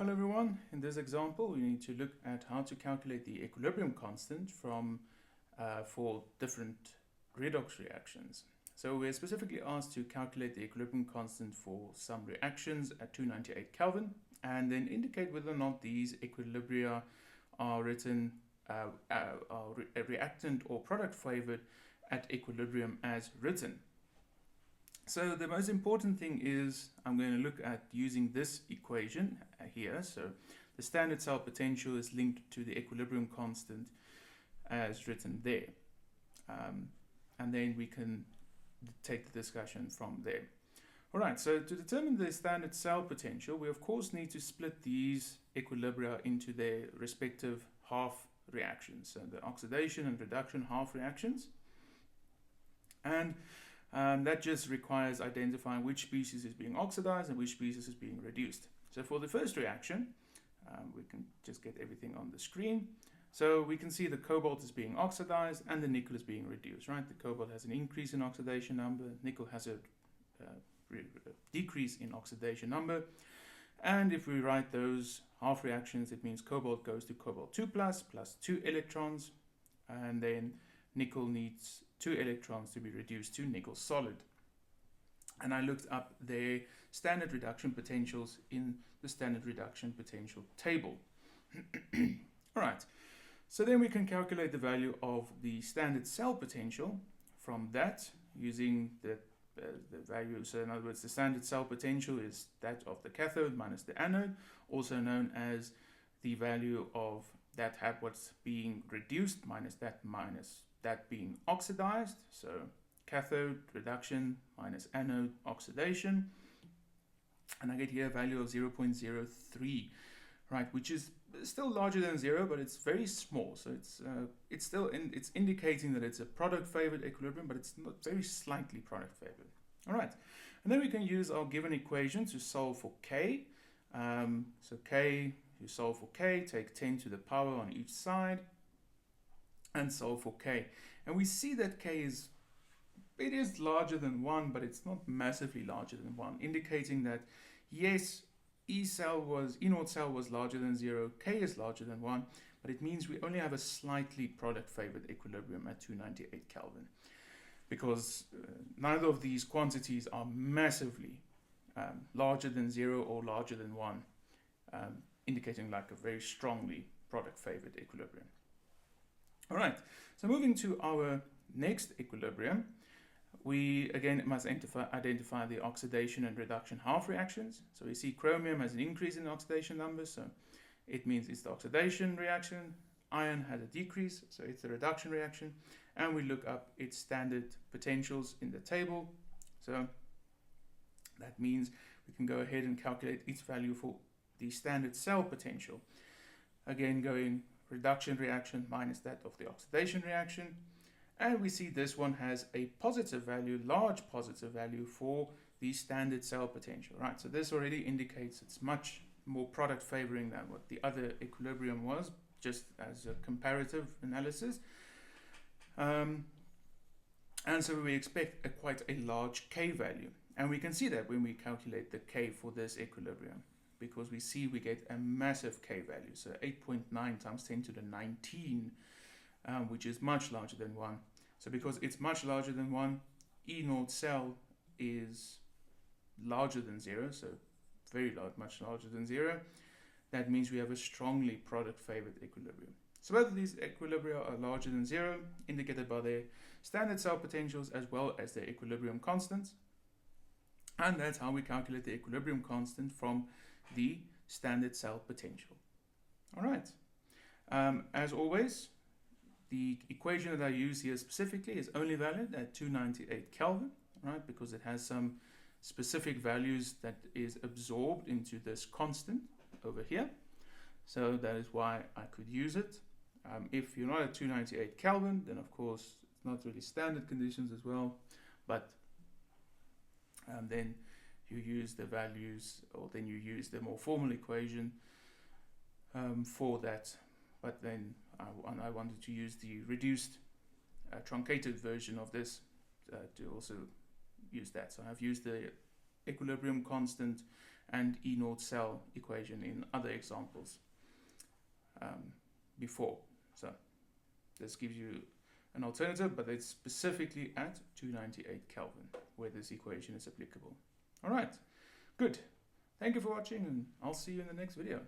Hello everyone, in this example we need to look at how to calculate the equilibrium constant for different redox reactions. So we're specifically asked to calculate the equilibrium constant for some reactions at 298 Kelvin and then indicate whether or not these equilibria are written reactant or product favored at equilibrium as written. So the most important thing is I'm going to look at using this equation here. So the standard cell potential is linked to the equilibrium constant as written there. And then we can take the discussion from there. All right, so to determine the standard cell potential, we of course need to split these equilibria into their respective half reactions. So the oxidation and reduction half reactions. And that just requires identifying which species is being oxidized and which species is being reduced. So for the first reaction, we can just get everything on the screen. So we can see the cobalt is being oxidized and the nickel is being reduced, right? The cobalt has an increase in oxidation number, nickel has a decrease in oxidation number. And if we write those half reactions, it means cobalt goes to cobalt 2 plus 2 electrons, and then nickel needs 2 electrons to be reduced to nickel solid. And I looked up their standard reduction potentials in the standard reduction potential table. All right, so then we can calculate the value of the standard cell potential from that using the value. So in other words, the standard cell potential is that of the cathode minus the anode, also known as the value of that what's being reduced minus that being oxidized. So cathode reduction minus anode oxidation, and I get here a value of 0.03, right, which is still larger than 0, but it's very small. So it's indicating that it's a product favored equilibrium, but it's not very slightly product favored. All right, and then we can use our given equation to solve for k. So k, you solve for k, take 10 to the power on each side and solve for k. And we see that k is larger than 1, but it's not massively larger than 1, indicating that yes, E naught cell was larger than 0, k is larger than 1, but it means we only have a slightly product favored equilibrium at 298 Kelvin, because neither of these quantities are massively larger than 0 or larger than 1, indicating like a very strongly product favored equilibrium. All right, so moving to our next equilibrium, we again must identify the oxidation and reduction half reactions. So we see chromium has an increase in oxidation numbers, so it means it's the oxidation reaction. Iron has a decrease, so it's the reduction reaction. And we look up its standard potentials in the table. So that means we can go ahead and calculate its value for the standard cell potential. Again, going reduction reaction minus that of the oxidation reaction. And we see this one has a positive value, large positive value for the standard cell potential, right? So this already indicates it's much more product favoring than what the other equilibrium was, just as a comparative analysis. And so we expect quite a large K value. And we can see that when we calculate the K for this equilibrium, because we see we get a massive K value. So 8.9 times 10 to the 19, which is much larger than 1. So because it's much larger than 1, E naught cell is larger than 0, so very large, much larger than 0. That means we have a strongly product favored equilibrium. So both of these equilibria are larger than 0, indicated by their standard cell potentials as well as their equilibrium constants. And that's how we calculate the equilibrium constant from the standard cell potential. All right. As always, the equation that I use here specifically is only valid at 298 Kelvin, right? Because it has some specific values that is absorbed into this constant over here. So that is why I could use it. If you're not at 298 Kelvin, then of course it's not really standard conditions as well, but then you use the values, or then you use the more formal equation for that. But then I wanted to use the reduced truncated version of this to also use that. So I've used the equilibrium constant and E naught cell equation in other examples before. So this gives you an alternative, but it's specifically at 298 Kelvin where this equation is applicable. All right, good. Thank you for watching, and I'll see you in the next video.